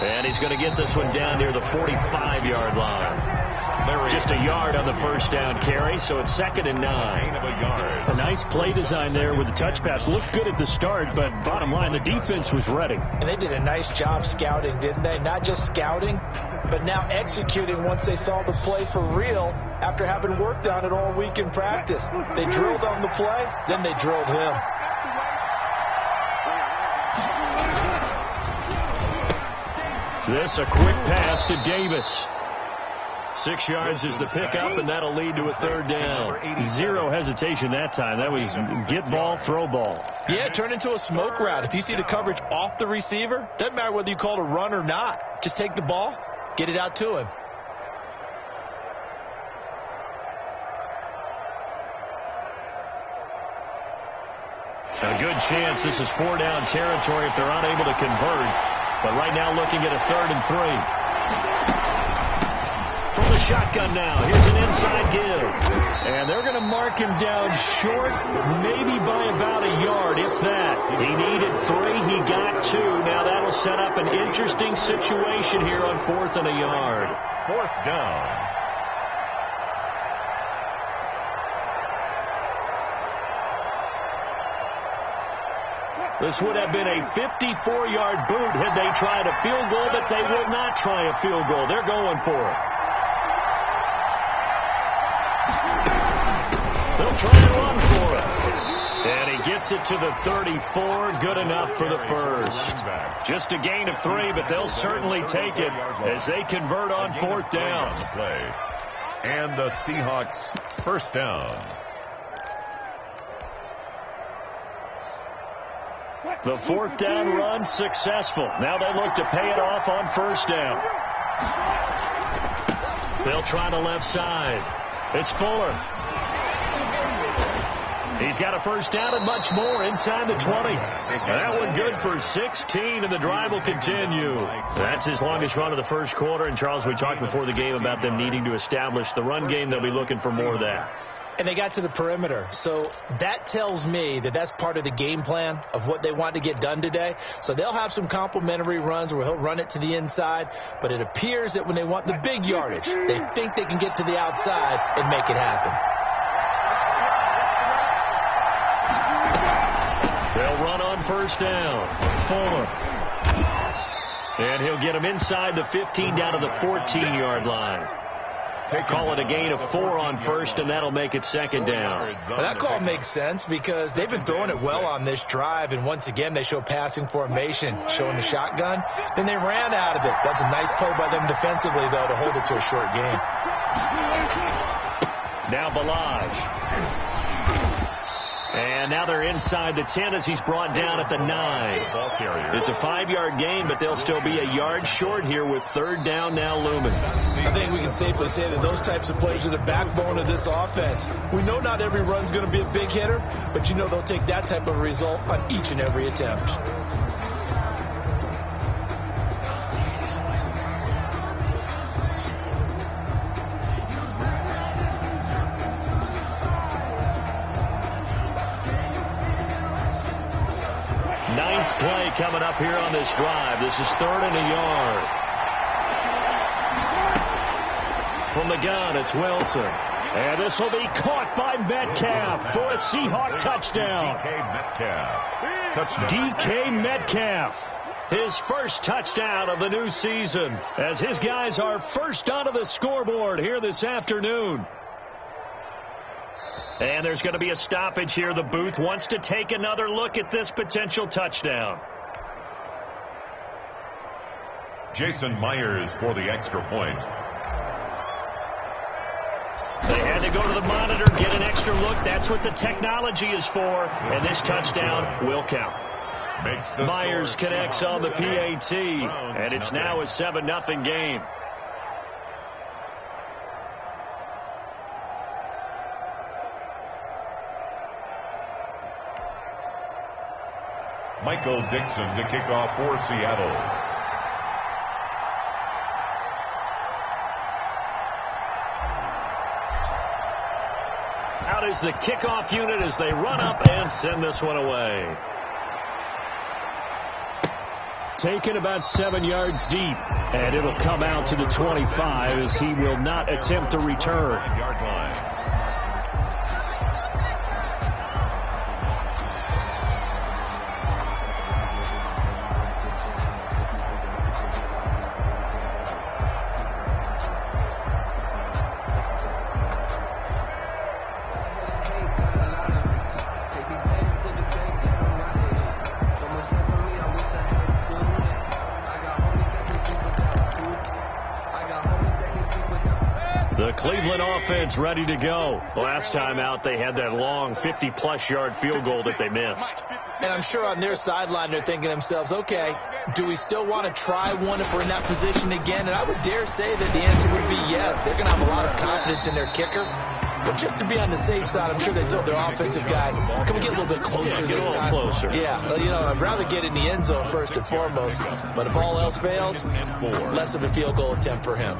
And he's going to get this one down near the 45-yard line. Just a yard on the first down carry, so it's 2nd and 9. A nice play design there with the touch pass. Looked good at the start, but bottom line, the defense was ready. And they did a nice job scouting, didn't they? Not just scouting, but now executing once they saw the play for real after having worked on it all week in practice. They drilled on the play, then they drilled him. This a quick pass to Davis. 6 yards is the pickup, and that'll lead to a 3rd down. Zero hesitation that time. That was get ball, throw ball. Yeah, it turned into a smoke route. If you see the coverage off the receiver, doesn't matter whether you call it a run or not. Just take the ball, get it out to him. A good chance this is 4-down territory if they're unable to convert. But right now looking at a 3rd and 3. From the shotgun now. Here's an inside give. And they're going to mark him down short, maybe by about a yard, if that. He needed 3. He got 2. Now that'll set up an interesting situation here on 4th and a yard. 4th down. This would have been a 54-yard boot had they tried a field goal, but they will not try a field goal. They're going for it. They'll try and run for it. And he gets it to the 34. Good enough for the first. Just a gain of 3, but they'll certainly take it as they convert on 4th down. And the Seahawks 1st down. The 4th down run successful. Now they look to pay it off on 1st down. They'll try the left side. It's Fuller. He's got a 1st down and much more inside the 20. That one good for 16, and the drive will continue. That's his longest run of the first quarter. And, Charles, we talked before the game about them needing to establish the run game. They'll be looking for more of that. And they got to the perimeter. So that tells me that that's part of the game plan of what they want to get done today. So they'll have some complementary runs where he'll run it to the inside. But it appears that when they want the big yardage, they think they can get to the outside and make it happen. They'll run on 1st down. Fuller. And he'll get him inside the 15 down to the 14-yard line. They call it a gain of 4 on 1st, and that'll make it 2nd down. Well, that call makes sense because they've been throwing it well on this drive, and once again they show passing formation, showing the shotgun. Then they ran out of it. That's a nice play by them defensively, though, to hold it to a short game. Now Balaj. And now they're inside the 10 as he's brought down at the 9. It's a 5-yard gain, but they'll still be a yard short here with 3rd down now looming. I think we can safely say that those types of plays are the backbone of this offense. We know not every run's going to be a big hitter, but you know they'll take that type of result on each and every attempt. Ninth play coming up here on this drive. This is 3rd and a yard. From the gun, it's Wilson. And this will be caught by Metcalf for a Seahawk touchdown. DK Metcalf. His first touchdown of the new season as his guys are first onto the scoreboard here this afternoon. And there's going to be a stoppage here. The booth wants to take another look at this potential touchdown. Jason Myers for the extra point. They had to go to the monitor, get an extra look. That's what the technology is for. And this touchdown will count. Myers connects on the PAT. And it's now a 7-0 game. Michael Dixon to kick off for Seattle. out is the kickoff unit as they run up and send this one away. Taken about 7 yards deep, and it'll come out to the 25 as he will not attempt to return. Yard line. The Cleveland offense ready to go. Last time out, they had that long 50-plus yard field goal that they missed. And I'm sure on their sideline, they're thinking to themselves, okay, do we still want to try one if we're in that position again? And I would dare say that the answer would be yes. They're going to have a lot of confidence in their kicker. But just to be on the safe side, I'm sure they told their offensive guys, can we get a little bit closer this time? Get a little closer. Yeah, I'd rather get in the end zone first and foremost. But if all else fails, less of a field goal attempt for him.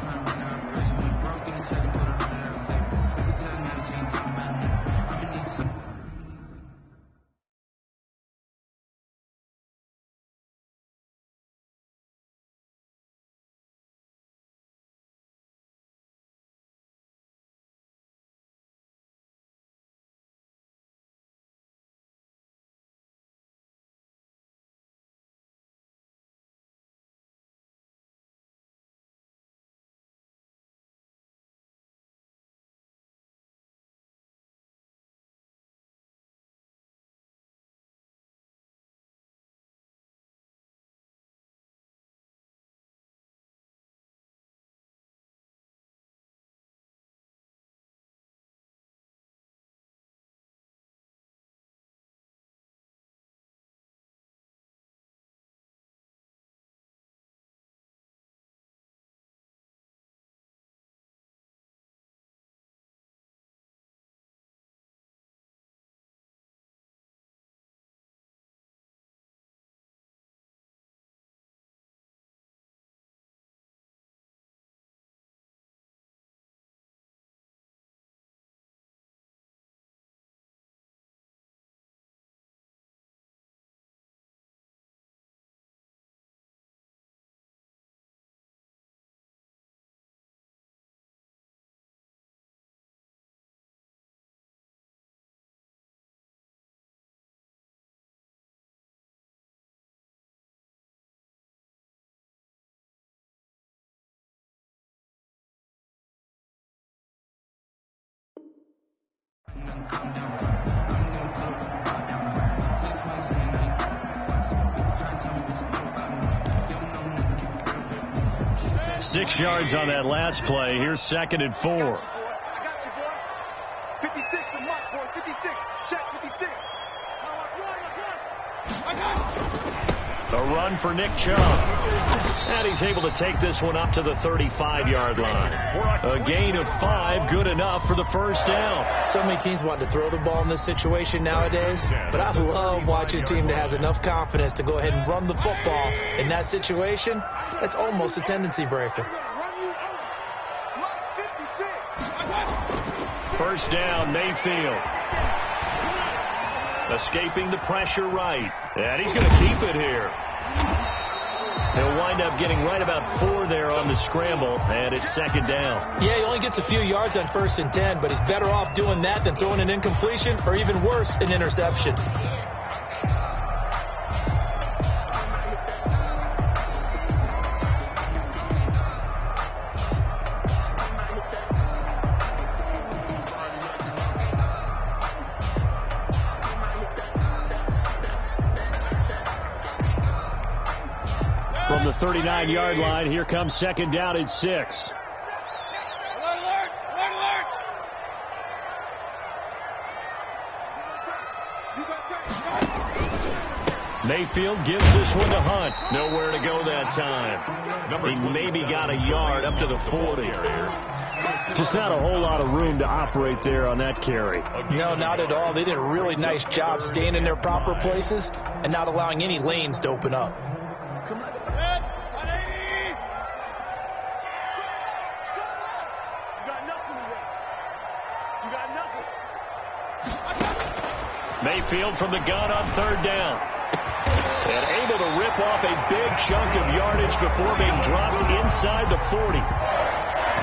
6 yards on that last play. Here's 2nd and 4. I got you, boy. 56 to mark, boy. 56. Check 56. Now watch run. I got A run for Nick Chubb. And he's able to take this one up to the 35-yard line. A gain of 5, good enough for the first down. So many teams want to throw the ball in this situation nowadays, but I love watching a team that has enough confidence to go ahead and run the football. In that situation, that's almost a tendency breaker. First down, Mayfield. Escaping the pressure right. And he's going to keep it here. He'll wind up getting right about 4 there on the scramble, and it's 2nd down. Yeah, he only gets a few yards on 1st and 10, but he's better off doing that than throwing an incompletion or even worse, an interception. From the 39-yard line, here comes 2nd down and 6. Mayfield gives this one to Hunt. Nowhere to go that time. He maybe got a yard up to the 40. Just not a whole lot of room to operate there on that carry. No, not at all. They did a really nice job staying in their proper places and not allowing any lanes to open up. Mayfield from the gun on third down. And able to rip off a big chunk of yardage before being dropped inside the 40.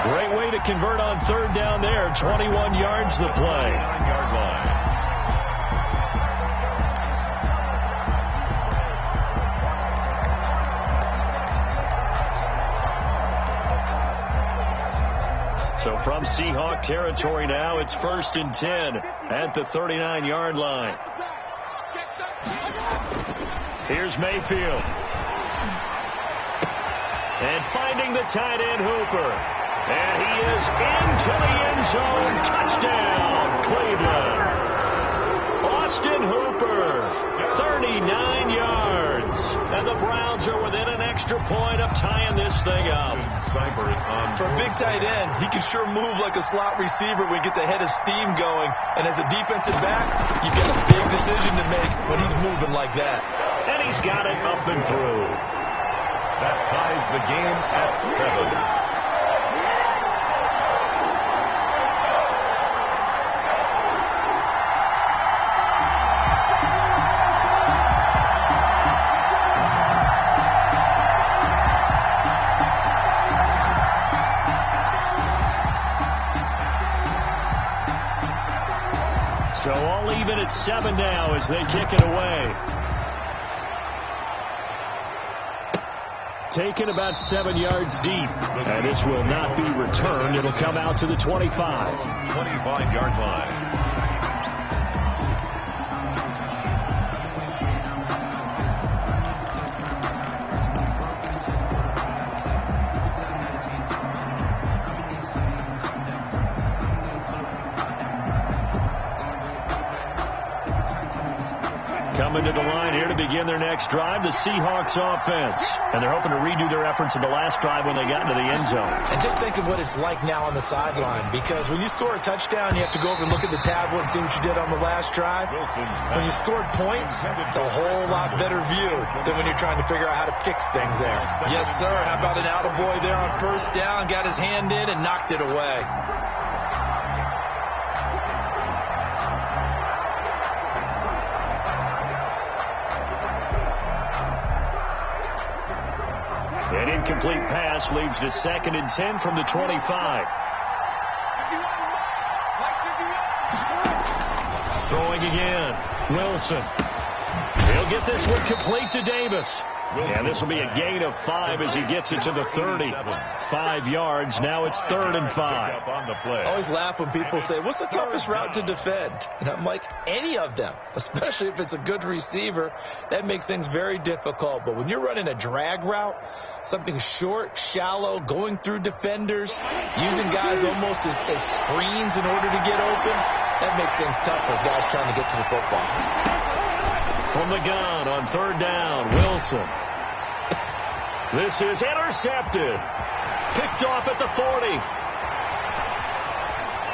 Great way to convert on third down there. 21 yards the play. 9-yard line. So from Seahawk territory now, it's 1st and 10 at the 39-yard line. Here's Mayfield. And finding the tight end Hooper. And he is into the end zone. Touchdown, Cleveland. Austin Hooper, 39 yards. And the Browns are within an extra point of tying this thing up. For a big tight end, he can sure move like a slot receiver when he gets a head of steam going. And as a defensive back, you've got a big decision to make when he's moving like that. And he's got it up and through. That ties the game at 7. So all even at 7 now as they kick it away. Taken about 7 yards deep. And this will not be returned. It'll come out to the 25. 25-yard line. Coming to the line here to begin their next drive, the Seahawks offense. And they're hoping to redo their efforts in the last drive when they got into the end zone. And just think of what it's like now on the sideline, because when you score a touchdown, you have to go over and look at the tablet and see what you did on the last drive. When you scored points, it's a whole lot better view than when you're trying to figure out how to fix things there. Yes, sir. How about an attaboy there on first down? Got his hand in and knocked it away. An incomplete pass leads to 2nd and 10 from the 25. Throwing again. Wilson. He'll get this one complete to Davis. And this will be a gain of 5 as he gets it to the 30. 5 yards. Now it's 3rd and 5. I always laugh when people say, what's the toughest route to defend? And I'm like, any of them, especially if it's a good receiver. That makes things very difficult. But when you're running a drag route, something short, shallow, going through defenders, using guys almost as screens in order to get open, that makes things tough for guys trying to get to the football. From the gun on 3rd down, Wilson. This is intercepted. Picked off at the 40.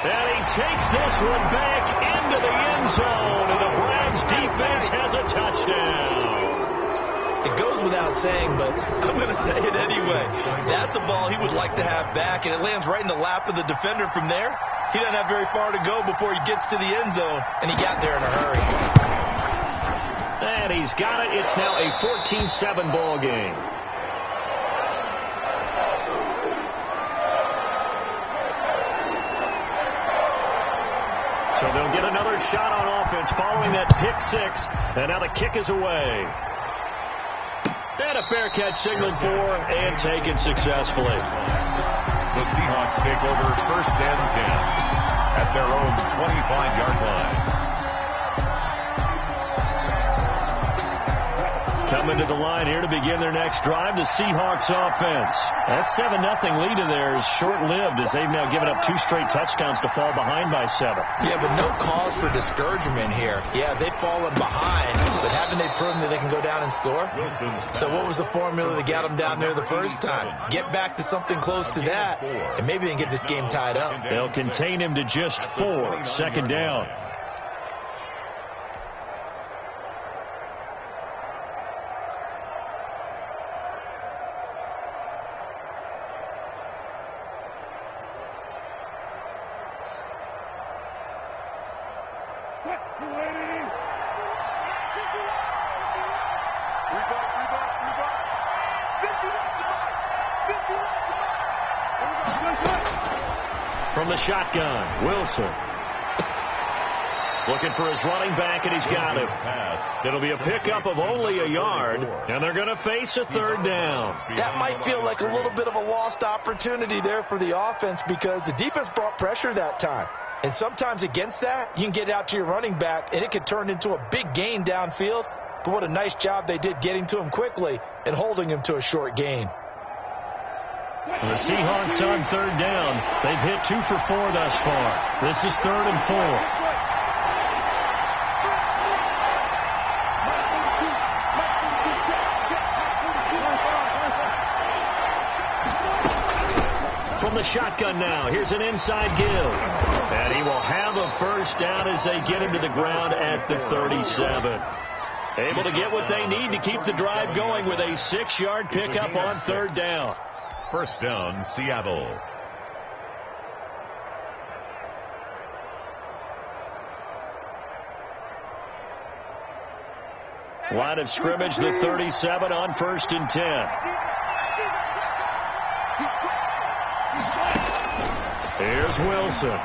And he takes this one back into the end zone, and the Browns defense has a touchdown. It goes without saying, but I'm going to say it anyway. That's a ball he would like to have back, and it lands right in the lap of the defender from there. He doesn't have very far to go before he gets to the end zone, and he got there in a hurry. And he's got it. It's now a 14-7 ball game. So they'll get another shot on offense following that pick 6. And now the kick is away. And a fair catch signaled for and taken successfully. The Seahawks take over 1st and 10 at their own 25-yard line. Coming to the line here to begin their next drive, the Seahawks offense. That 7-0 lead of theirs is short-lived as they've now given up 2 straight touchdowns to fall behind by 7. Yeah, but no cause for discouragement here. Yeah, they've fallen behind, but haven't they proven that they can go down and score? So what was the formula that got them down there the first time? Get back to something close to that, and maybe they can get this game tied up. They'll contain him to just 4. 2nd down. From the shotgun, Wilson. Looking for his running back, and he's got him. It'll be a pickup of only a yard, and they're going to face a third down. That might feel like a little bit of a lost opportunity there for the offense because the defense brought pressure that time. And sometimes against that, you can get out to your running back, and it could turn into a big gain downfield. But what a nice job they did getting to him quickly and holding him to a short gain. The Seahawks on third down. They've hit 2 for 4 thus far. This is 3rd and 4. From the shotgun now, here's an inside give. And he will have a first down as they get him to the ground at the 37. Able to get what they need to keep the drive going with a 6-yard pickup on third down. First down, Seattle. Line of scrimmage, the 37 on 1st and 10. Here's Wilson.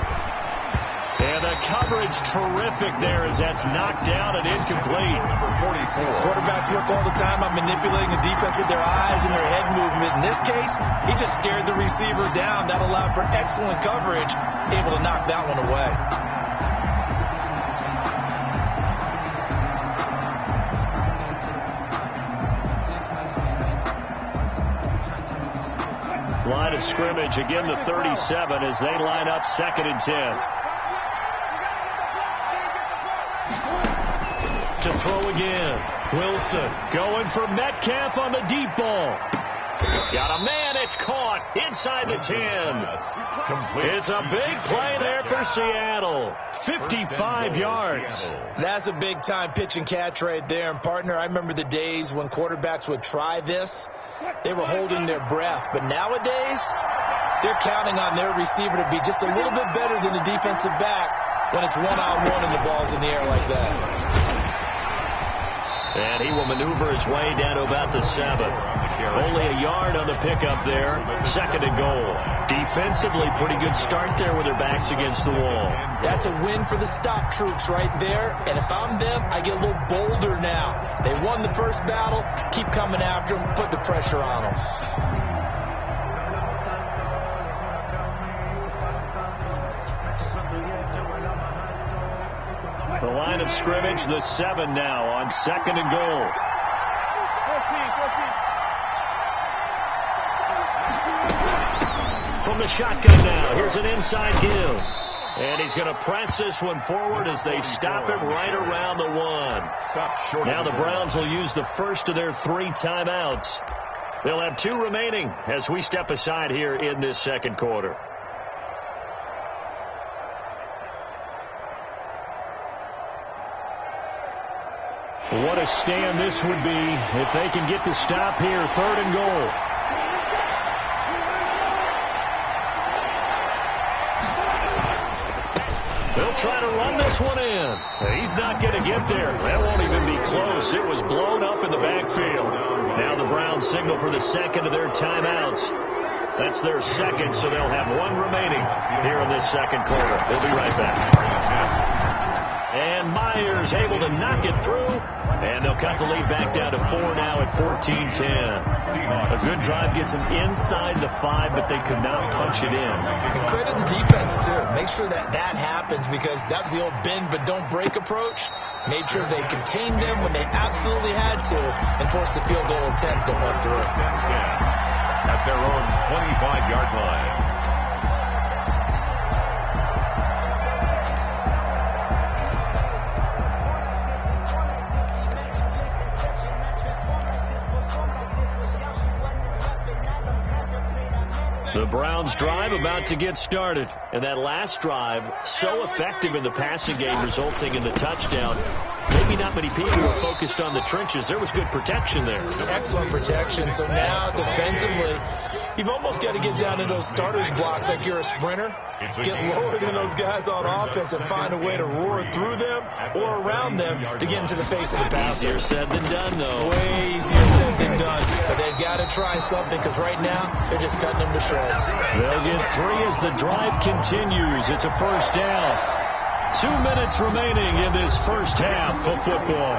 And the coverage terrific there as that's knocked down and incomplete. Number 44. Quarterbacks work all the time on manipulating the defense with their eyes and their head movement. In this case, he just stared the receiver down. That allowed for excellent coverage, able to knock that one away. Line of scrimmage, again the 37 as they line up 2nd and 10. To throw again. Wilson going for Metcalf on the deep ball. Got a man, it's caught inside the 10. It's a big play there for Seattle. 55 yards. That's a big-time pitch and catch right there. And, partner, I remember the days when quarterbacks would try this. They were holding their breath. But nowadays, they're counting on their receiver to be just a little bit better than the defensive back when it's one-on-one and the ball's in the air like that. And he will maneuver his way down to about the 7. Only a yard on the pickup there. 2nd and goal. Defensively, pretty good start there with their backs against the wall. That's a win for the stop troops right there. And if I'm them, I get a little bolder now. They won the first battle. Keep coming after them. Put the pressure on them. The line of scrimmage, the 7 now on 2nd and goal. From the shotgun now, here's an inside give. And he's going to press this one forward as they stop him right around the 1. Now the Browns will use the first of their 3 timeouts. They'll have 2 remaining as we step aside here in this 2nd quarter. What a stand this would be if they can get the stop here. 3rd and goal. They'll try to run this one in. He's not going to get there. That won't even be close. It was blown up in the backfield. Now the Browns signal for the 2nd of their timeouts. That's their 2nd, so they'll have 1 remaining here in this 2nd quarter. We'll be right back. And Myers able to knock it through. And they'll cut the lead back down to 4 now at 14-10. A good drive gets them inside the 5, but they could not punch it in. And credit the defense, too. Make sure that happens because that was the old bend but don't break approach. Made sure they contained them when they absolutely had to and forced the field goal attempt that went through. At their own 25-yard line. The Browns drive about to get started. And that last drive, so effective in the passing game, resulting in the touchdown. Maybe not many people were focused on the trenches. There was good protection there. Excellent protection. So now defensively, You've almost got to get down in those starters blocks like you're a sprinter. Get lower than those guys on offense and find a way to roar through them or around them to get into the face of the passer. Easier said than done, though. Way easier said than done. But they've got to try something because right now they're just cutting them to shreds. They'll get 3 as the drive continues. It's a first down. 2 minutes remaining in this first half of football.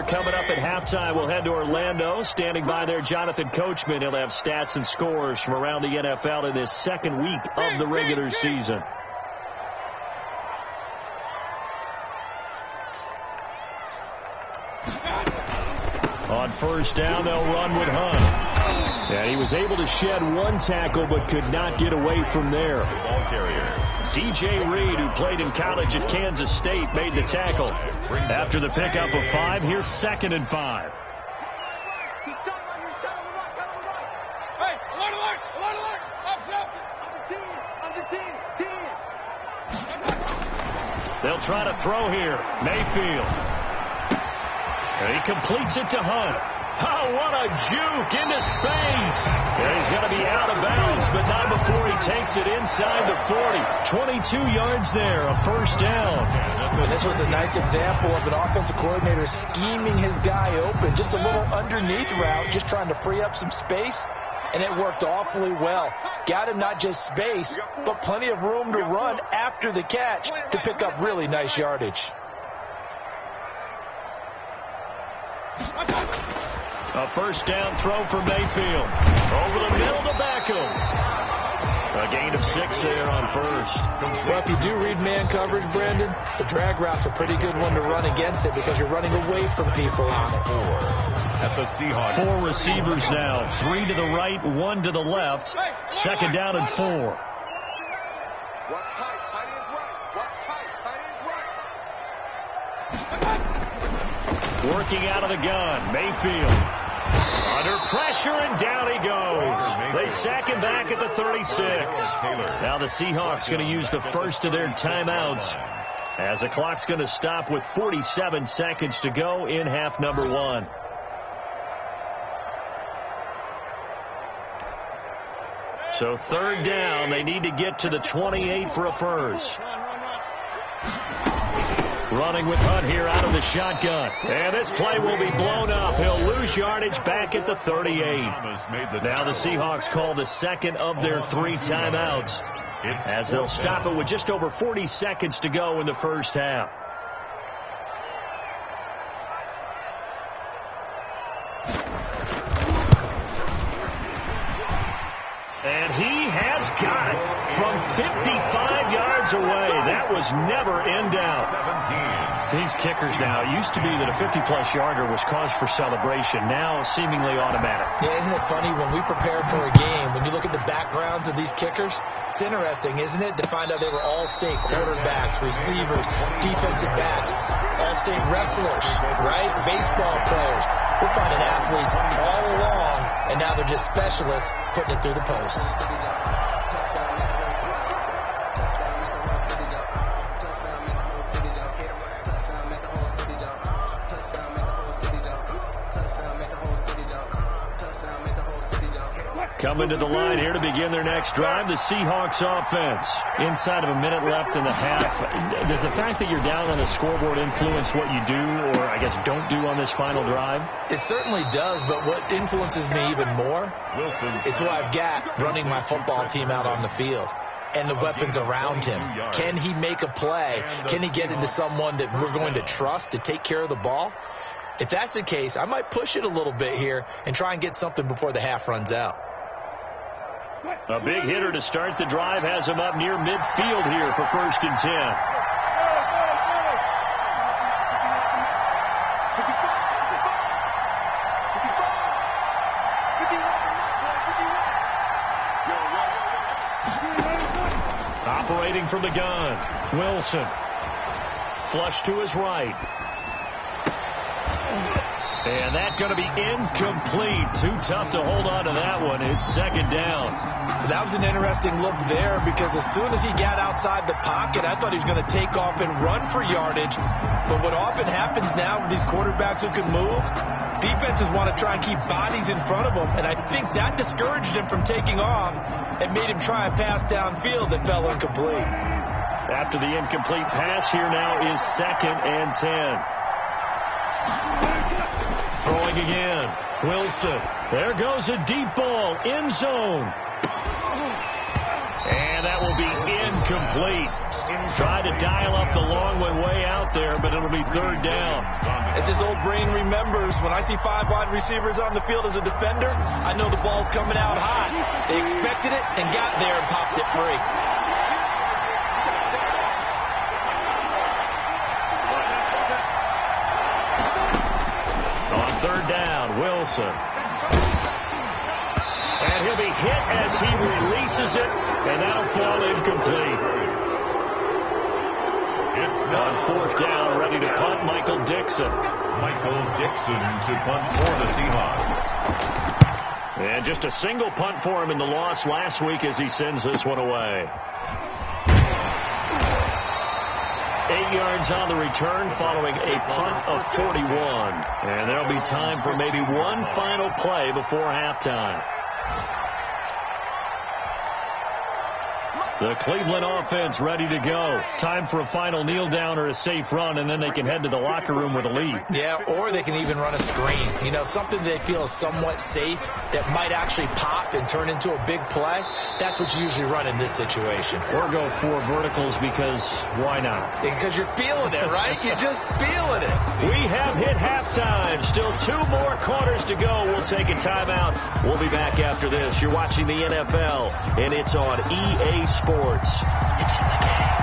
Coming up at halftime, we'll head to Orlando. Standing by there, Jonathan Coachman. He'll have stats and scores from around the NFL in this second week of the regular season. On first down, they'll run with Hunt. And he was able to shed 1 tackle but could not get away from there. Ball carrier. DJ Reed, who played in college at Kansas State, made the tackle. After the pickup of 5, here's 2nd and 5. Hey, alert! Under 10. They'll try to throw here. Mayfield. And he completes it to Hunt. Oh, what a juke into space. And he's going to be out of bounds, but not before he takes it inside the 40. 22 yards there, a first down. And this was a nice example of an offensive coordinator scheming his guy open. Just a little underneath route, just trying to free up some space. And it worked awfully well. Got him not just space, but plenty of room to run after the catch to pick up really nice yardage. A first down throw for Mayfield. Over the middle to Beckham. A gain of 6 there on first. Well, if you do read man coverage, Brandon, the drag route's a pretty good one to run against it because you're running away from people on it. 4 at the Seahawks. 4 receivers now. 3 to the right, 1 to the left. Second down and 4. Watch tight. Tight is right. Watch tight. Tight is right. Working out of the gun. Mayfield. Under pressure, and down he goes. They sack him back at the 36. Now the Seahawks going to use the first of their timeouts as the clock's going to stop with 47 seconds to go in half number 1. So third down, they need to get to the 28 for a first. Running with Hunt here out of the shotgun. And this play will be blown up. He'll lose yardage back at the 38. Now the Seahawks call the second of their 3 timeouts as they'll stop it with just over 40 seconds to go in the first half. And he has got it from 55 yards away. That was never in doubt. 17. These kickers now, it used to be that a 50-plus yarder was cause for celebration. Now seemingly automatic. Yeah, isn't it funny when we prepare for a game, when you look at the backgrounds of these kickers, it's interesting, isn't it, to find out they were all-state quarterbacks, receivers, defensive backs, all-state wrestlers, right? Baseball players. We're finding athletes all along, and now they're just specialists putting it through the posts. Coming to the line here to begin their next drive, the Seahawks offense. Inside of a minute left in the half. Does the fact that you're down on the scoreboard influence what you do, or I guess don't do on this final drive? It certainly does, but what influences me even more is who I've got running my football team out on the field and the weapons around him. Can he make a play? Can he get into someone that we're going to trust to take care of the ball? If that's the case, I might push it a little bit here and try and get something before the half runs out. A big hitter to start the drive has him up near midfield here for 1st and 10. Operating from the gun, Wilson. Flush to his right. And that's going to be incomplete. Too tough to hold on to that one. It's second down. That was an interesting look there because as soon as he got outside the pocket, I thought he was going to take off and run for yardage. But what often happens now with these quarterbacks who can move, defenses want to try and keep bodies in front of them. And I think that discouraged him from taking off and made him try a pass downfield that fell incomplete. After the incomplete pass, here now is 2nd and 10. Throwing again. Wilson. There goes a deep ball. End zone. And that will be incomplete. Tried to dial up the long way out there, but it'll be 3rd down. As his old brain remembers, when I see 5 wide receivers on the field as a defender, I know the ball's coming out hot. They expected it and got there and popped it free. On 3rd down, Wilson. And he'll be hit as he releases it, and that'll fall incomplete. On 4th down, ready to punt, Michael Dixon. Michael Dixon to punt for the Seahawks. And just a single punt for him in the loss last week as he sends this one away. 8 yards on the return following a punt of 41. And there'll be time for maybe one final play before halftime. The Cleveland offense ready to go. Time for a final kneel down or a safe run, and then they can head to the locker room with a lead. Yeah, or they can even run a screen. You know, something they feel is somewhat safe that might actually pop and turn into a big play. That's what you usually run in this situation. Or go 4 verticals because why not? Because you're feeling it, right? You're just feeling it. We have hit halftime. Still 2 more quarters to go. We'll take a timeout. We'll be back after this. You're watching the NFL, and it's on EA Sports. It's in the game.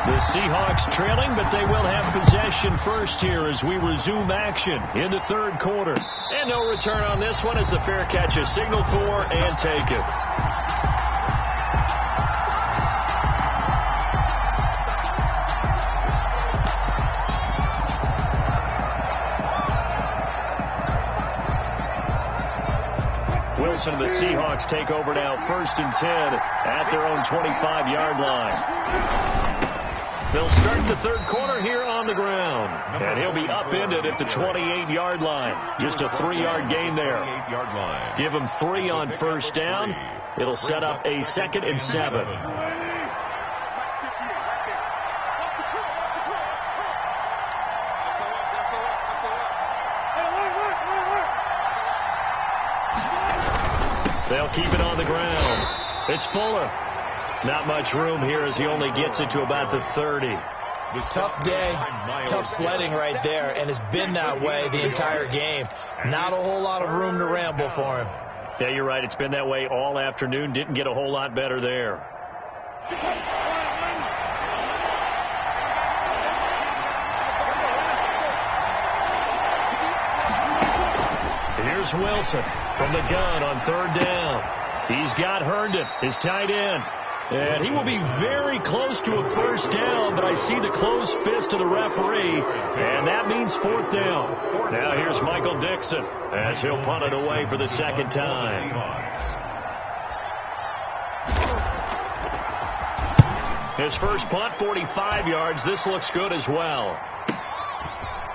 The Seahawks trailing, but they will have possession first here as we resume action in the 3rd quarter. And no return on this one as the fair catch is signaled for and taken. Wilson and the Seahawks take over now 1st and 10 at their own 25-yard line. They'll start the 3rd quarter here on the ground. And he'll be upended at the 28-yard line. Just a 3-yard gain there. Give him 3 on 1st down. It'll set up a 2nd and 7. They'll keep it on the ground. It's Fuller. Not much room here as he only gets it to about the 30. Tough day, tough sledding right there, and it's been that way the entire game. Not a whole lot of room to ramble for him. Yeah, you're right. It's been that way all afternoon. Didn't get a whole lot better there. Here's Wilson from the gun on 3rd down. He's got Herndon, his tight end. And he will be very close to a 1st down, but I see the closed fist of the referee, and that means 4th down. Now here's Michael Dixon as he'll punt it away for the 2nd time. His first punt, 45 yards. This looks good as well.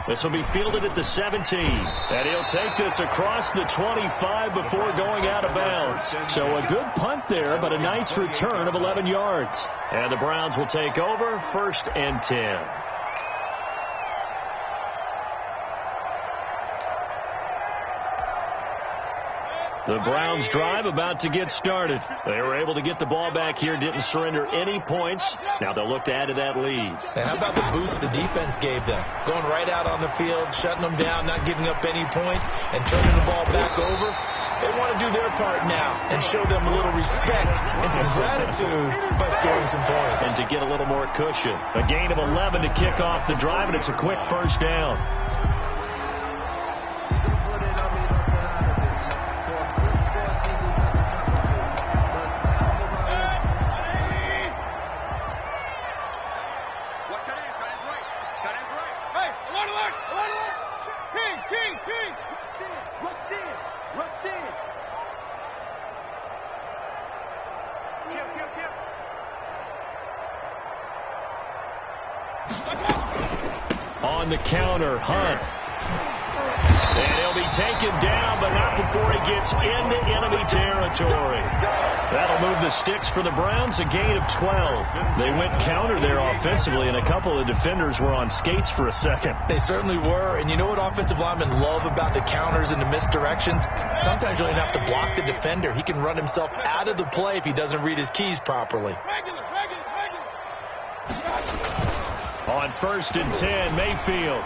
This will be fielded at the 17. And he'll take this across the 25 before going out of bounds. So a good punt there, but a nice return of 11 yards. And the Browns will take over 1st and 10. The Browns drive about to get started. They were able to get the ball back here, didn't surrender any points. Now they'll look to add to that lead. And how about the boost the defense gave them? Going right out on the field, shutting them down, not giving up any points, and turning the ball back over. They want to do their part now and show them a little respect and some gratitude by scoring some points. And to get a little more cushion. A gain of 11 to kick off the drive, and it's a quick 1st down. On the counter, Hunt. And he'll be taken down, but not before he gets into enemy territory. That'll move the sticks for the Browns, a gain of 12. They went counter there offensively, and a couple of defenders were on skates for a second. They certainly were, and you know what offensive linemen love about the counters and the misdirections? Sometimes you don't even have to block the defender. He can run himself out of the play if he doesn't read his keys properly. On 1st and 10, Mayfield.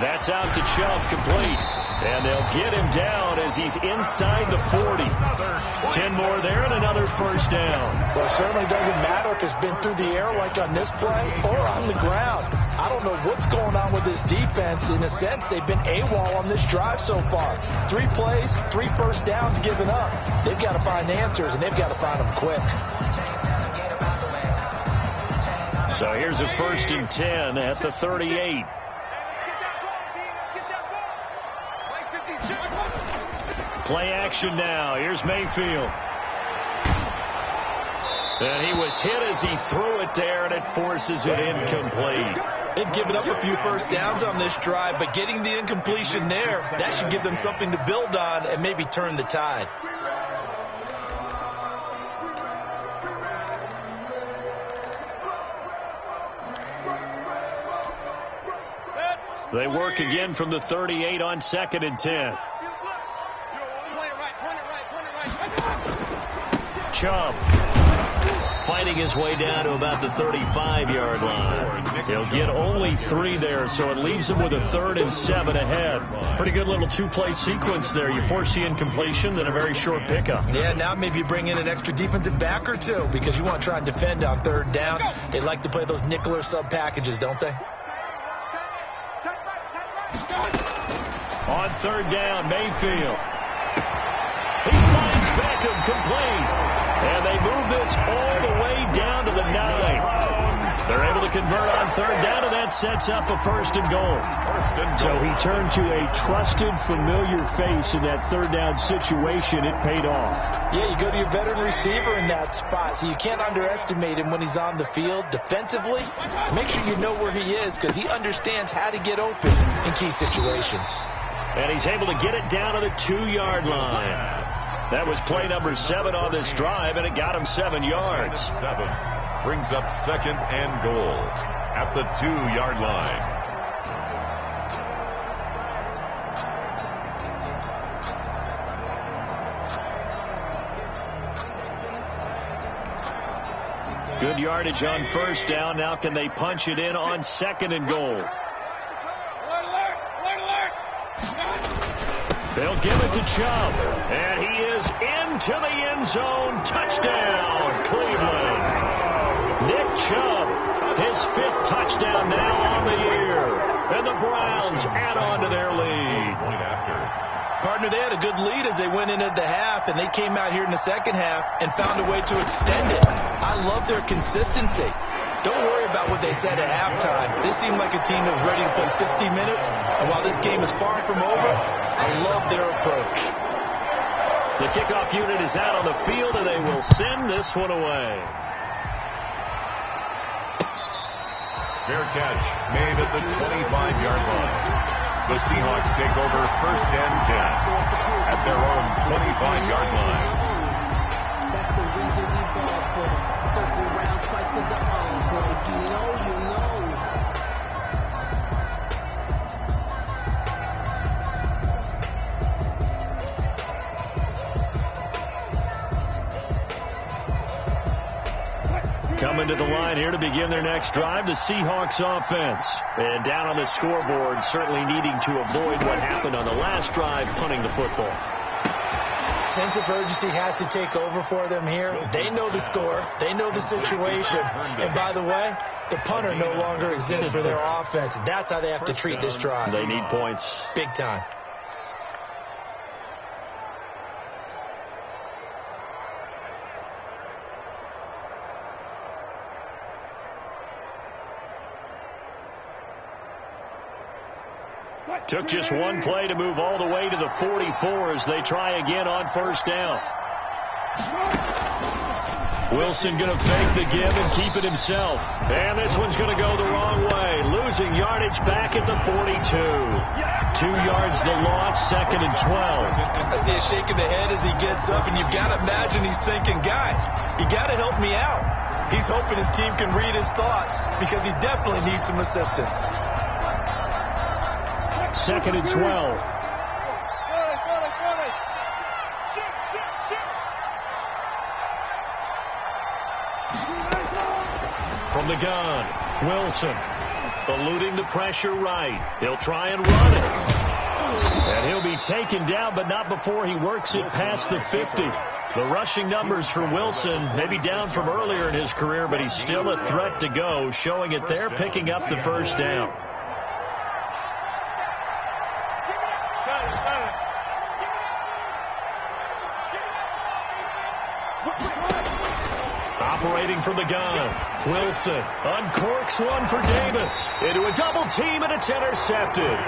That's out to Chubb, complete. And they'll get him down as he's inside the 40. 10 more there and another first down. Well, it certainly doesn't matter if it's been through the air like on this play or on the ground. I don't know what's going on with this defense. In a sense, they've been AWOL on this drive so far. 3 plays, 3 first downs given up. They've got to find answers, and they've got to find them quick. So here's a 1st and 10 at the 38. Play action now. Here's Mayfield. And he was hit as he threw it there, and it forces it incomplete. They've given up a few first downs on this drive, but getting the incompletion there, that should give them something to build on and maybe turn the tide. They work again from the 38 on 2nd and 10. Chubb fighting his way down to about the 35-yard line. He'll get only 3 there, so it leaves him with a 3rd and 7 ahead. Pretty good little 2-play sequence there. You force the incompletion, then a very short pickup. Yeah, now maybe you bring in an extra defensive back or 2 because you want to try and defend on 3rd down. They like to play those nickel or sub packages, don't they? On 3rd down, Mayfield. He finds Beckham, complete. And they move this all the way down to the 9. They're able to convert on 3rd down, and that sets up a 1st and goal. So he turned to a trusted, familiar face in that 3rd down situation. It paid off. Yeah, you go to your veteran receiver in that spot, so you can't underestimate him when he's on the field. Defensively, make sure you know where he is because he understands how to get open in key situations. And he's able to get it down to the 2-yard line. That was play number 7 on this drive, and it got him 7 yards. 7 brings up 2nd and goal at the 2-yard line. Good yardage on 1st down. Now can they punch it in on 2nd and goal? They'll give it to Chubb, and he is into the end zone. Touchdown, Cleveland. Nick Chubb, his 5th touchdown now on the year. And the Browns add on to their lead. Partner, they had a good lead as they went into the half, and they came out here in the 2nd half and found a way to extend it. I love their consistency. Don't worry about what they said at halftime. This seemed like a team that was ready to play 60 minutes. And while this game is far from over, I love their approach. The kickoff unit is out on the field, and they will send this one away. Fair catch made at the 25-yard line. The Seahawks take over 1st and 10 at their own 25-yard line. That's the reason we ball for them. Circle around twice with the arm. If you know, you know. Coming to the line here to begin their next drive, the Seahawks offense. And down on the scoreboard, certainly needing to avoid what happened on the last drive, punting the football. Sense of urgency has to take over for them here. They know the score. They know the situation. And by the way, the punter no longer exists for their offense. That's how they have to treat this drive. They need points. Big time. Took just one play to move all the way to the 44 as they try again on 1st down. Wilson going to fake the give and keep it himself. And this one's going to go the wrong way. Losing yardage back at the 42. 2 yards the loss, 2nd and 12. I see a shake of the head as he gets up, and you've got to imagine he's thinking, guys, you got to help me out. He's hoping his team can read his thoughts because he definitely needs some assistance. 2nd and 12. From the gun, Wilson, eluding the pressure right. He'll try and run it. And he'll be taken down, but not before he works it past the 50. The rushing numbers for Wilson may be down from earlier in his career, but he's still a threat to go, showing it there, picking up the first down. Operating from the gun, Wilson uncorks one for Davis. Into a double team, and it's intercepted.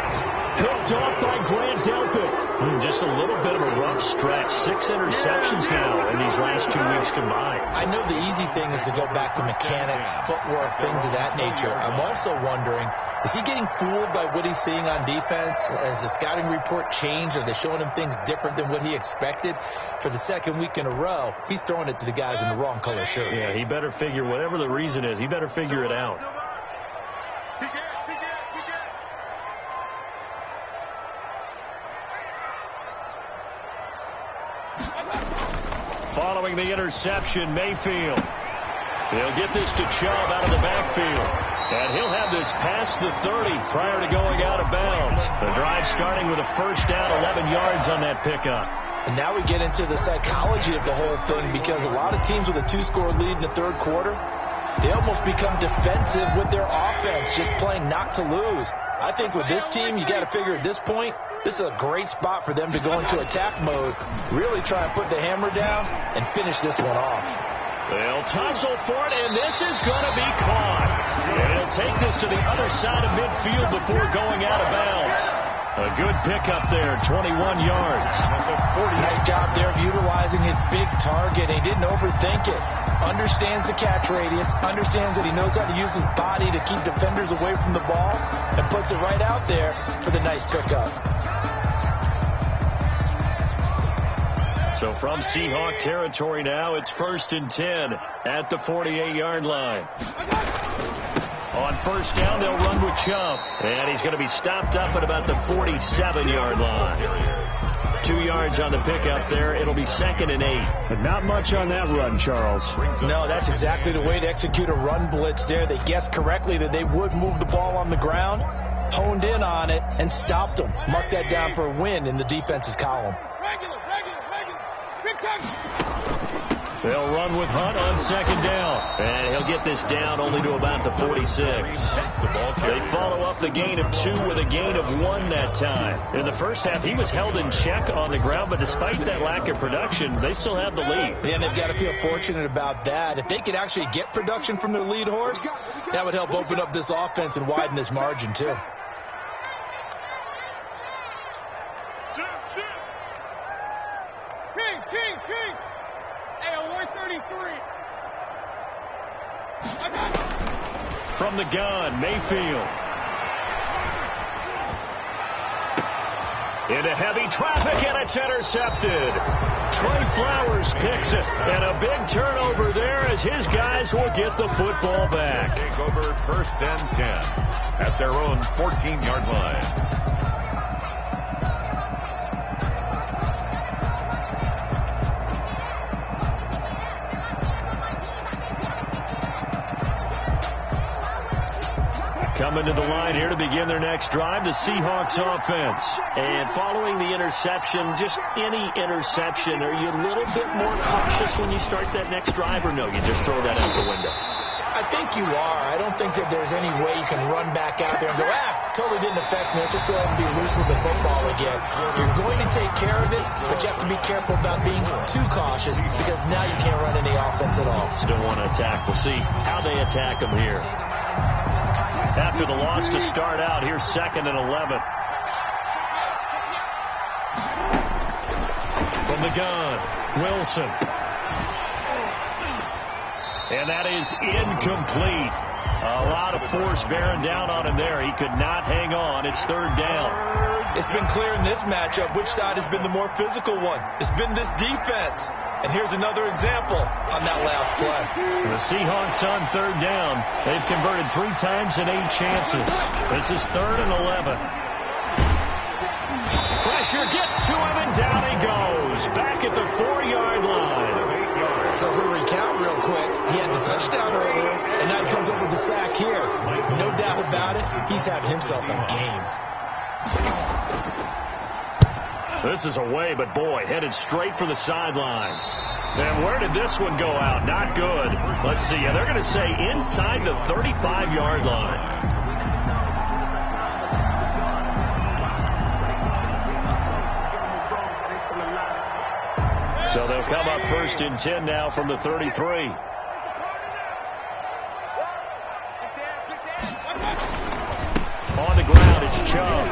Picked off by Grant Delpit. Just a little bit of a rough stretch. 6 interceptions now in these last 2 weeks combined. I know the easy thing is to go back to mechanics, footwork, things of that nature. I'm also wondering, is he getting fooled by what he's seeing on defense? Has the scouting report changed? Are they showing him things different than what he expected? For the 2nd week in a row, he's throwing it to the guys in the wrong color shirts. Yeah, he better figure, whatever the reason is, he better figure it out. Following the interception, Mayfield. He'll get this to Chubb out of the backfield. And he'll have this past the 30 prior to going out of bounds. The drive starting with a first down, 11 yards on that pickup. And now we get into the psychology of the whole thing, because a lot of teams with a 2-score lead in the 3rd quarter, they almost become defensive with their offense, just playing not to lose. I think with this team, you got to figure at this point, this is a great spot for them to go into attack mode, really try and put the hammer down and finish this one off. They'll tussle for it, and this is going to be caught. And he'll take this to the other side of midfield before going out of bounds. A good pickup there, 21 yards. Nice job there of utilizing his big target. He didn't overthink it. Understands the catch radius, understands that he knows how to use his body to keep defenders away from the ball, and puts it right out there for the nice pickup. So from Seahawk territory now, it's 1st and 10 at the 48-yard line. On first down, they'll run with Chubb. And he's going to be stopped up at about the 47-yard line. 2 yards on the pickup there. It'll be 2nd and 8. But not much on that run, Charles. No, that's exactly the way to execute a run blitz there. They guessed correctly that they would move the ball on the ground, honed in on it, and stopped them. Mark that down for a win in the defense's column. They'll run with Hunt on 2nd down. And he'll get this down only to about the 46. They follow up the gain of 2 with a gain of 1 that time. In the first half, he was held in check on the ground, but despite that lack of production, they still have the lead. Yeah, and they've got to feel fortunate about that. If they could actually get production from their lead horse, that would help open up this offense and widen this margin, too. King. Hey, 133. From the gun, Mayfield. Into heavy traffic, and it's intercepted. Trey Flowers picks it, and a big turnover there as his guys will get the football back. Take over 1st and 10 at their own 14-yard line. Coming to the line here to begin their next drive, the Seahawks offense. And following the interception, just any interception, are you a little bit more cautious when you start that next drive, or no, you just throw that out the window? I think you are. I don't think that there's any way you can run back out there and go, totally didn't affect me. Let's just go ahead and be loose with the football again. You're going to take care of it, but you have to be careful about being too cautious, because now you can't run any offense at all. Still want to attack. We'll see how they attack them here. After the loss to start out, here's 2nd and 11. From the gun, Wilson. And that is incomplete. A lot of force bearing down on him there. He could not hang on. It's third down. It's been clear in this matchup which side has been the more physical one. It's been this defense. And here's another example on that last play. The Seahawks on third down. They've converted 3 times in 8 chances. This is 3rd and 11. Pressure gets to him, and down he goes. Back at the 4-yard line. So if we recount real quick, he had the touchdown earlier, and now he comes up with the sack here. No doubt about it, he's having himself a game. This is away, but boy, headed straight for the sidelines. And where did this one go out? Not good. Let's see. They're going to say inside the 35-yard line. So they'll come up 1st and 10 now from the 33. On the ground, it's Chubb.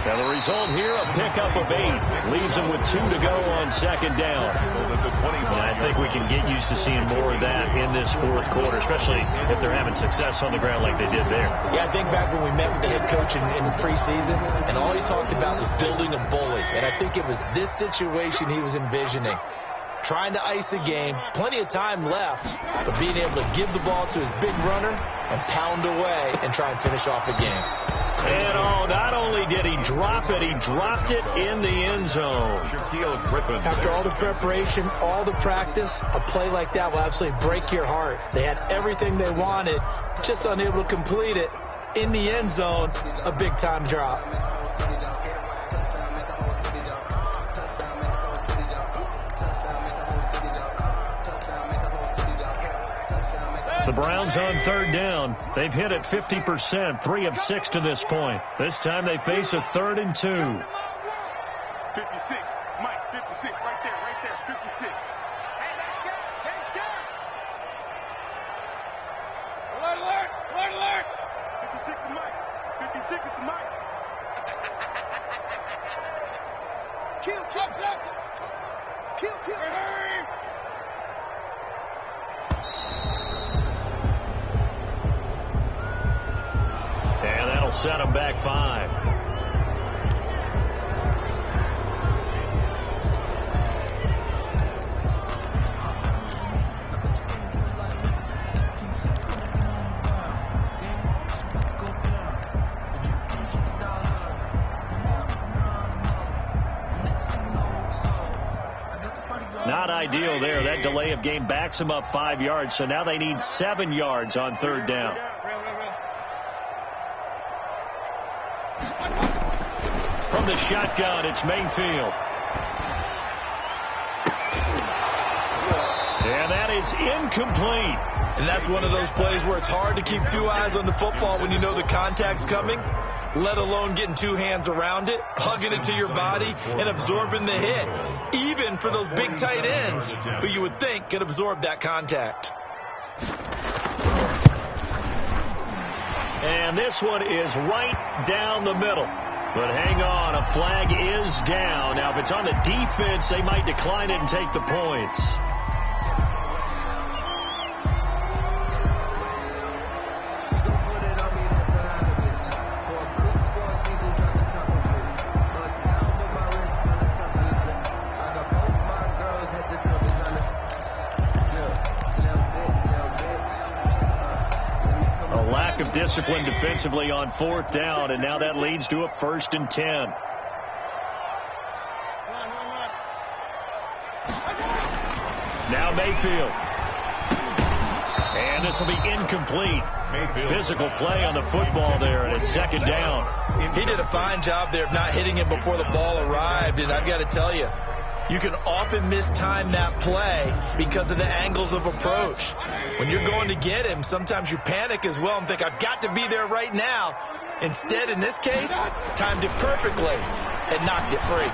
Now the result here, a pickup of 8. Leaves them with 2 to go on 2nd down. And I think we can get used to seeing more of that in this 4th quarter, especially if they're having success on the ground like they did there. Yeah, I think back when we met with the head coach in preseason, and all he talked about was building a bully. And I think it was this situation he was envisioning. Trying to ice a game, plenty of time left, but being able to give the ball to his big runner and pound away and try and finish off a game. And not only did he drop it, he dropped it in the end zone. After all the preparation, all the practice, a play like that will absolutely break your heart. They had everything they wanted, just unable to complete it. In the end zone, a big-time drop. The Browns on 3rd down. They've hit it 50%, 3 of 6 to this point. This time they face a 3rd and 2. 56, Mike, 56, right there, 56. Hey, that's good, that's good. Alert, 56 to Mike, 56 to Mike. Kill. And that'll set them back 5. Not ideal there. That delay of game backs them up 5 yards, so now they need 7 yards on 3rd down. From the shotgun, it's Mayfield. And that is incomplete. And that's one of those plays where it's hard to keep 2 eyes on the football when you know the contact's coming, let alone getting 2 hands around it, hugging it to your body, and absorbing the hit, even for those big tight ends who you would think could absorb that contact. And this one is right down the middle. But hang on, a flag is down. Now, if it's on the defense, they might decline it and take the points. Discipline defensively on 4th down, and now that leads to a 1st and 10. Now Mayfield. And this will be incomplete. Physical play on the football there, and it's 2nd down. He did a fine job there of not hitting him before the ball arrived, and I've got to tell you, you can often mistime that play because of the angles of approach. When you're going to get him, sometimes you panic as well and think, I've got to be there right now. Instead, in this case, timed it perfectly and knocked it free.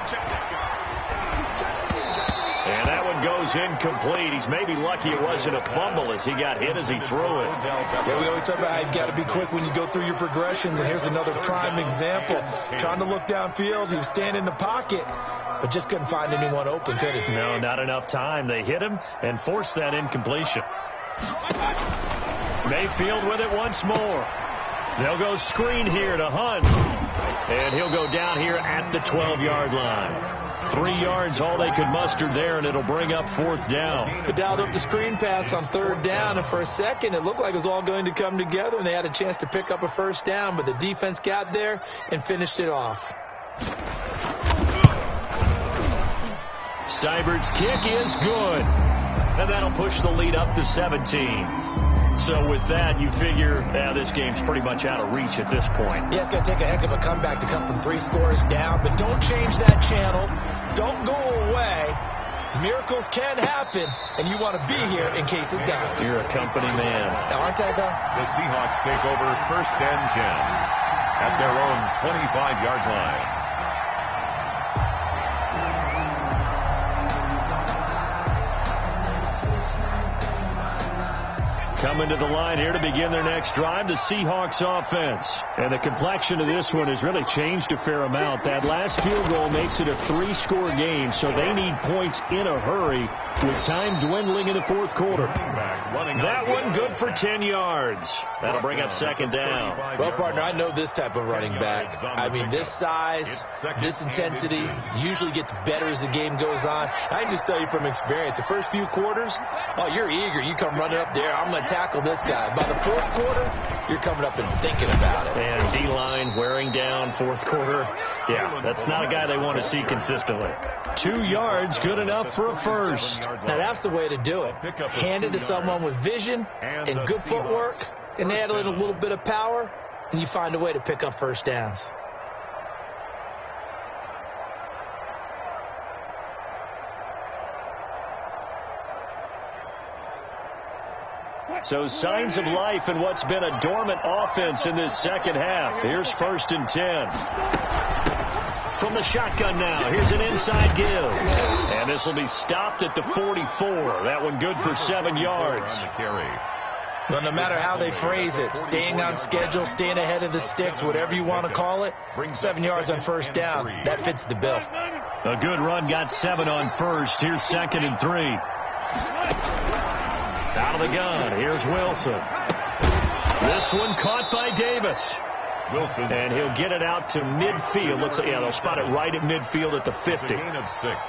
And that one one goes incomplete. He's maybe lucky it wasn't a fumble as he got hit as he threw it. Yeah, we always talk about how you've got to be quick when you go through your progressions, and here's another prime example. Trying to look downfield, he was standing in the pocket, but just couldn't find anyone open, could he? No, not enough time. They hit him and forced that incompletion. Mayfield with it once more. They'll go screen here to Hunt. And he'll go down here at the 12-yard line. 3 yards, all they could muster there, and it'll bring up 4th down. They dialed up the screen pass on 3rd down, and for a second it looked like it was all going to come together, and they had a chance to pick up a 1st down, but the defense got there and finished it off. Seibert's kick is good, and that'll push the lead up to 17. So with that, you figure, this game's pretty much out of reach at this point. Yeah, it's going to take a heck of a comeback to come from 3 scores down, but don't change that channel. Don't go away. Miracles can happen, and you want to be here in case it does. You're a company man. Now, aren't I, though? The Seahawks take over 1st and 10 at their own 25-yard line. Coming to the line here to begin their next drive, the Seahawks offense. And the complexion of this one has really changed a fair amount. That last field goal makes it a 3-score game, so they need points in a hurry with time dwindling in the 4th quarter. That one good for 10 yards. That'll bring up 2nd down. Well, partner, I know this type of running back. I mean, this size, this intensity usually gets better as the game goes on. I can just tell you from experience, the first few quarters, you're eager. You come running up there, I'm going to tackle this guy. By the 4th quarter, you're coming up and thinking about it. And D-line wearing down 4th quarter. Yeah, that's not a guy they want to see consistently. 2 yards, good enough for a first. Now, that's the way to do it. Hand it to someone with vision and good footwork, and add in a little bit of power, and you find a way to pick up 1st downs. So signs of life in what's been a dormant offense in this 2nd half. Here's 1st and 10. From the shotgun now, here's an inside give. And this will be stopped at the 44. That one good for 7 yards. Well, no matter how they phrase it, staying on schedule, staying ahead of the sticks, whatever you want to call it, 7 yards on 1st down, that fits the bill. A good run, got 7 on 1st. Here's 2nd and 3. Out of the gun, here's Wilson. This one caught by Davis. Wilson. And he'll get it out to midfield. Looks like, they'll spot it right at midfield at the 50.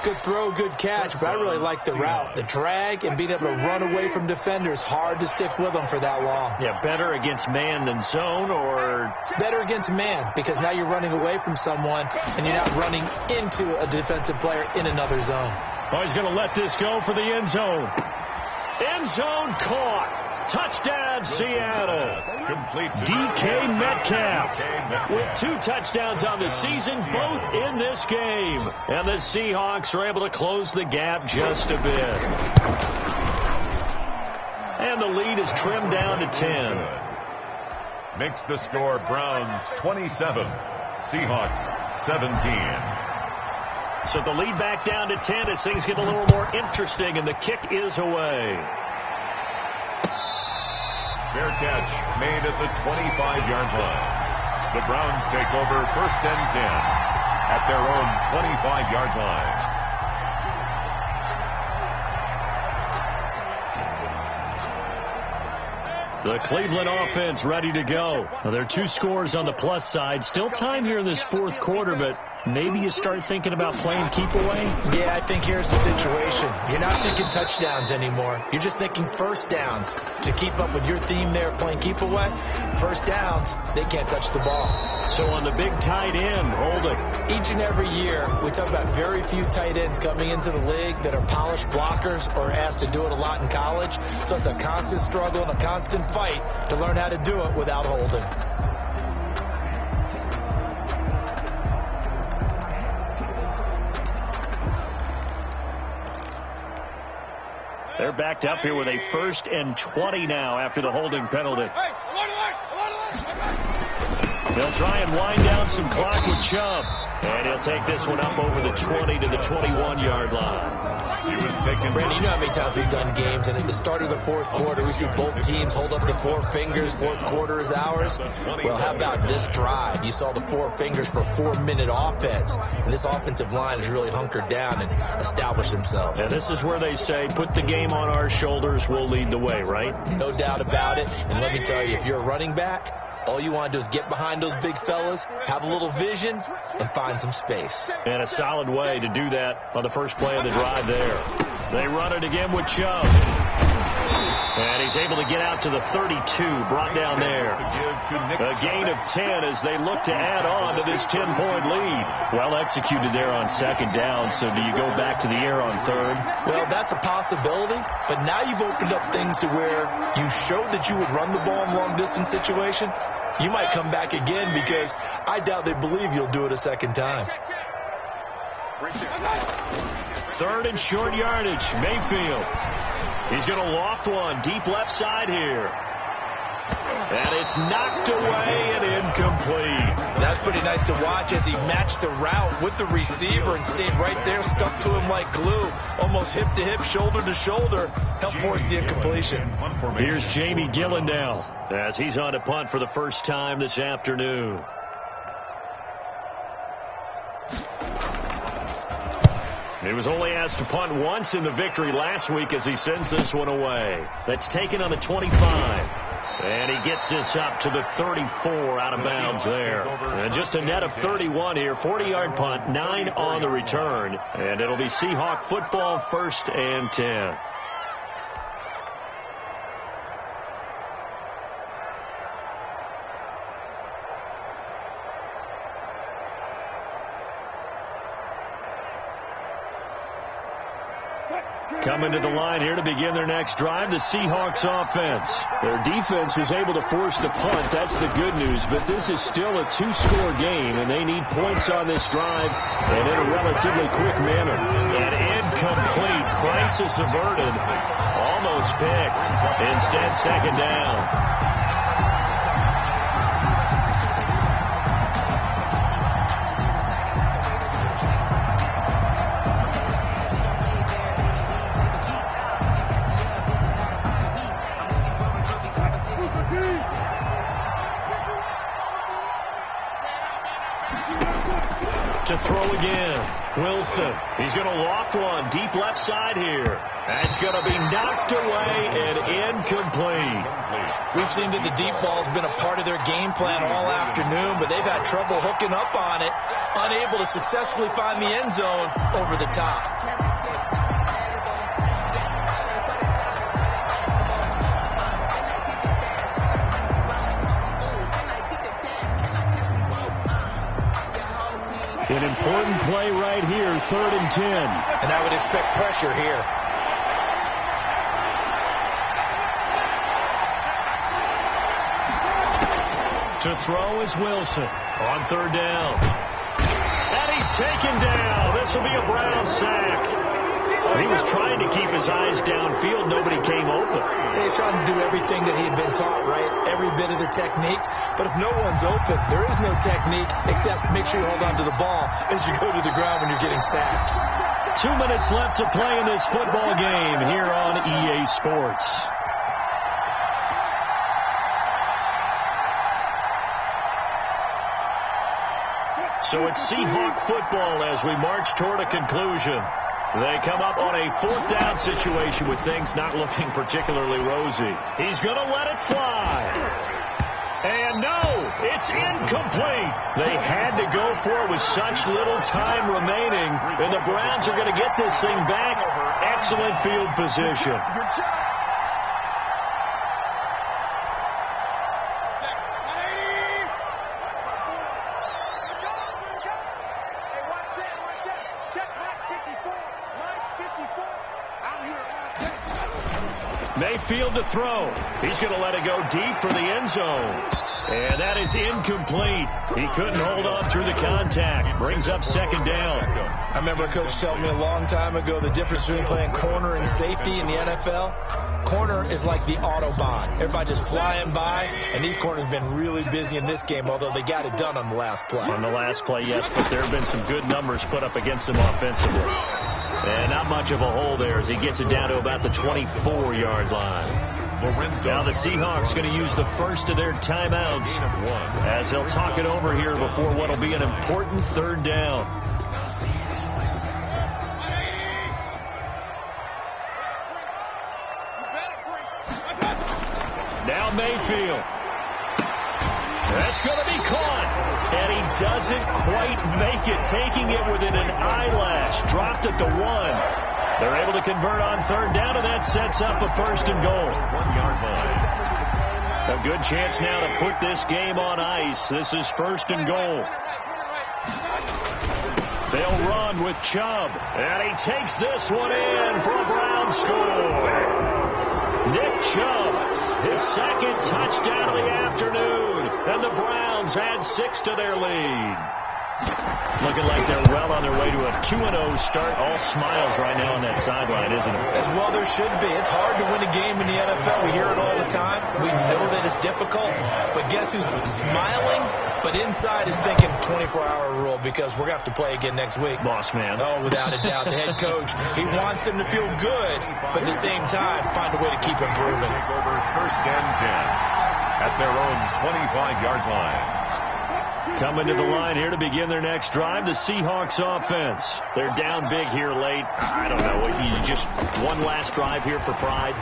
Good throw, good catch, but I really like the route. The drag and being able to run away from defenders, hard to stick with them for that long. Yeah, better against man than zone, or? Better against man, because now you're running away from someone and you're not running into a defensive player in another zone. Oh, he's going to let this go for the end zone. End zone caught. Touchdown, Seattle. DK Metcalf with 2 touchdowns on the season, both in this game. And the Seahawks are able to close the gap just a bit. And the lead is trimmed down to 10. Makes the score Browns 27, Seahawks 17. So the lead back down to 10 as things get a little more interesting, and the kick is away. Fair catch made at the 25-yard line. The Browns take over 1st and 10 at their own 25-yard line. The Cleveland offense ready to go. Now, there are 2 scores on the plus side. Still time here in this 4th quarter, but maybe you start thinking about playing keep away? Yeah, I think here's the situation. You're not thinking touchdowns anymore. You're just thinking 1st downs. To keep up with your theme there, playing keep away, 1st downs, they can't touch the ball. So on the big tight end, holding. Each and every year, we talk about very few tight ends coming into the league that are polished blockers or asked to do it a lot in college. So it's a constant struggle and a constant fight to learn how to do it without holding. They're backed up here with a 1st and 20 now after the holding penalty. They'll try and wind down some clock with Chubb. And he'll take this one up over the 20 to the 21-yard line. He was taken. Brandon, you know how many times we've done games, and at the start of the fourth quarter, we see both teams hold up the four fingers, fourth quarter is ours. Well, how about this drive? You saw the four fingers for 4-minute offense, and this offensive line has really hunkered down and established themselves. And this is where they say, put the game on our shoulders, we'll lead the way, right? No doubt about it, and let me tell you, if you're a running back, all you want to do is get behind those big fellas, have a little vision, and find some space. And a solid way to do that on the first play of the drive there. They run it again with Chubb. And he's able to get out to the 32, brought down there. A gain of 10 as they look to add on to this 10-point lead. Well executed there on second down, so do you go back to the air on third? Well, that's a possibility, but now you've opened up things to where you showed that you would run the ball in long-distance situation. You might come back again because I doubt they believe you'll do it a second time. Third and short yardage, Mayfield. He's going to loft one deep left side here. And it's knocked away and incomplete. That's pretty nice to watch as he matched the route with the receiver and stayed right there, stuck to him like glue, almost hip to hip, shoulder to shoulder, helped force the incompletion. Here's Jamie Gillandale as he's on to punt for the first time this afternoon. He was only asked to punt once in the victory last week as he sends this one away. That's taken on the 25. And he gets this up to the 34 out of bounds there. And just a net of 31 here. 40-yard punt, 9 on the return. And it'll be Seahawk football, 1st and 10. Coming to the line here to begin their next drive, the Seahawks offense. Their defense was able to force the punt. That's the good news. But this is still a two-score game, and they need points on this drive and in a relatively quick manner. And incomplete. Crisis averted. Almost picked. Instead, second down. To throw again. Wilson. He's going to loft one deep left side here. That's going to be knocked away and incomplete. We've seen that the deep ball has been a part of their game plan all afternoon, but they've had trouble hooking up on it, unable to successfully find the end zone over the top. An important play right here, 3rd and 10. And I would expect pressure here. To throw is Wilson on 3rd down. And he's taken down. This will be a Brown sack. He was trying to keep his eyes downfield. Nobody came open. He's trying to do everything that he had been taught, right? Every bit of the technique. But if no one's open, there is no technique except make sure you hold on to the ball as you go to the ground when you're getting sacked. 2 minutes left to play in this football game here on EA Sports. So it's Seahawk football as we march toward a conclusion. They come up on a 4th down situation with things not looking particularly rosy. He's going to let it fly. And no, it's incomplete. They had to go for it with such little time remaining. And the Browns are going to get this thing back. Excellent field position. Mayfield to throw. He's going to let it go deep for the end zone. And that is incomplete. He couldn't hold on through the contact. Brings up 2nd down. I remember a coach telling me a long time ago the difference between playing corner and safety in the NFL. Corner is like the Autobahn. Everybody just flying by, and these corners have been really busy in this game, although they got it done on the last play. On the last play, yes, but there have been some good numbers put up against them offensively. And not much of a hole there as he gets it down to about the 24-yard line. Now the Seahawks going to use the first of their timeouts as they'll talk it over here before what will be an important third down. Now Mayfield. That's going to be caught. And he doesn't quite make it, taking it within an eyelash. Dropped at the 1. They're able to convert on third down, and that sets up a first and goal. 1 yard line. A good chance now to put this game on ice. This is first and goal. They'll run with Chubb, and he takes this one in for a Browns score. Nick Chubb, his second touchdown of the afternoon, and the Browns add 6 to their lead. Looking like they're well on their way to a 2-0 start. All smiles right now on that sideline, isn't it? As well there should be. It's hard to win a game in the NFL. We hear it all the time. We know that it's difficult. But guess who's smiling? But inside is thinking 24-hour rule because we're going to have to play again next week. Boss man. Oh, without a doubt. The head coach, he wants them to feel good, but at the same time, find a way to keep improving. Take over first and 10 at their own 25-yard line. Coming to the line here to begin their next drive, the Seahawks offense. They're down big here late. I don't know. You just one last drive here for pride.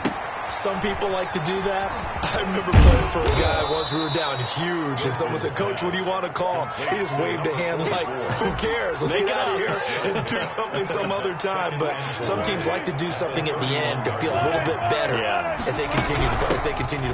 Some people like to do that. I remember playing for a guy once. We were down huge, and someone said, "Coach, what do you want to call?" He just waved a hand like, "Who cares? Let's get out of here and do something some other time." But some teams like to do something at the end to feel a little bit better as they continue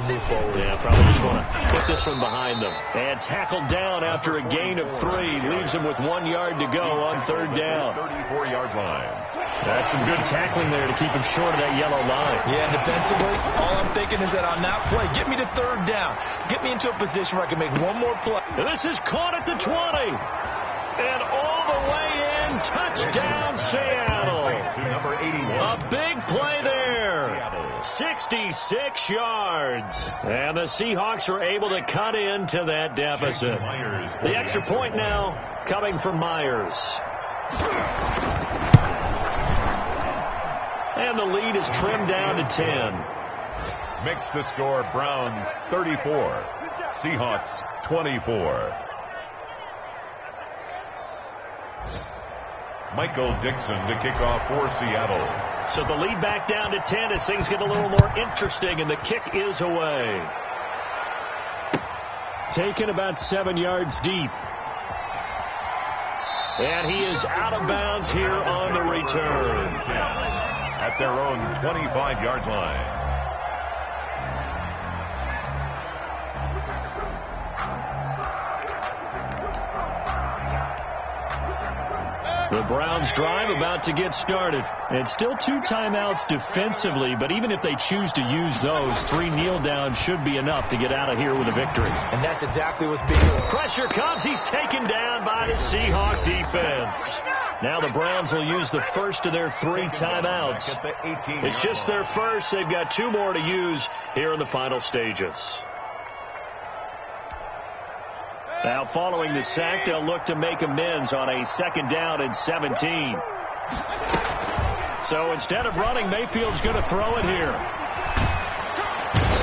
to move forward. Yeah, probably just want to put this one behind them. And tackled down after a gain of 3, leaves them with 1 yard to go on third down. 34-yard line. That's some good tackling there to keep him short of that yellow line. Yeah, defensively, all I'm thinking is that on that play, get me to third down. Get me into a position where I can make one more play. And this is caught at the 20. And all the way in, touchdown Seattle. To number 81. A big play there. 66 yards. And the Seahawks are able to cut into that deficit. The extra point now coming from Myers. And the lead is trimmed down to 10. Makes the score Browns 34, Seahawks 24. Michael Dixon to kick off for Seattle. So the lead back down to 10 as things get a little more interesting, and the kick is away. Taken about 7 yards deep. And he is out of bounds here on the return. At their own 25-yard line. The Browns drive about to get started. It's still 2 timeouts defensively, but even if they choose to use those, 3 kneel downs should be enough to get out of here with a victory. And that's exactly what's being said. Pressure comes. He's taken down by the Seahawk defense. Now the Browns will use the first of their 3 timeouts. It's just their first. They've got 2 more to use here in the final stages. Now, following the sack, they'll look to make amends on a 2nd down and 17. So instead of running, Mayfield's going to throw it here.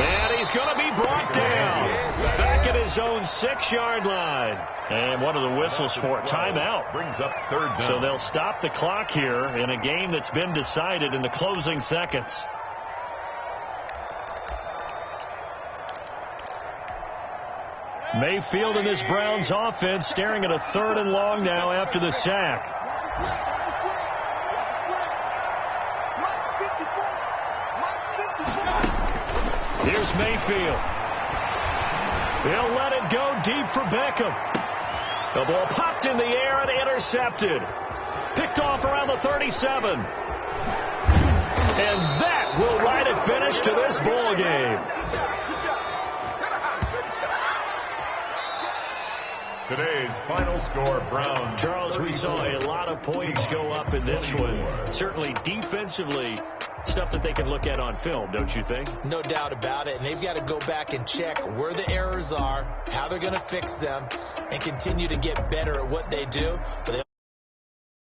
And he's going to be brought down back at his own 6-yard line. And one of the whistles for timeout. Brings up third down. So they'll stop the clock here in a game that's been decided in the closing seconds. Mayfield and this Browns offense staring at a 3rd and long now after the sack. Here's Mayfield. He'll let it go deep for Beckham. The ball popped in the air and intercepted. Picked off around the 37. And that will write a finish to this ball game. Today's final score, Browns. Charles, we saw a lot of points go up in this one. Certainly defensively, stuff that they can look at on film, don't you think? No doubt about it. And they've got to go back and check where the errors are, how they're going to fix them, and continue to get better at what they do. But they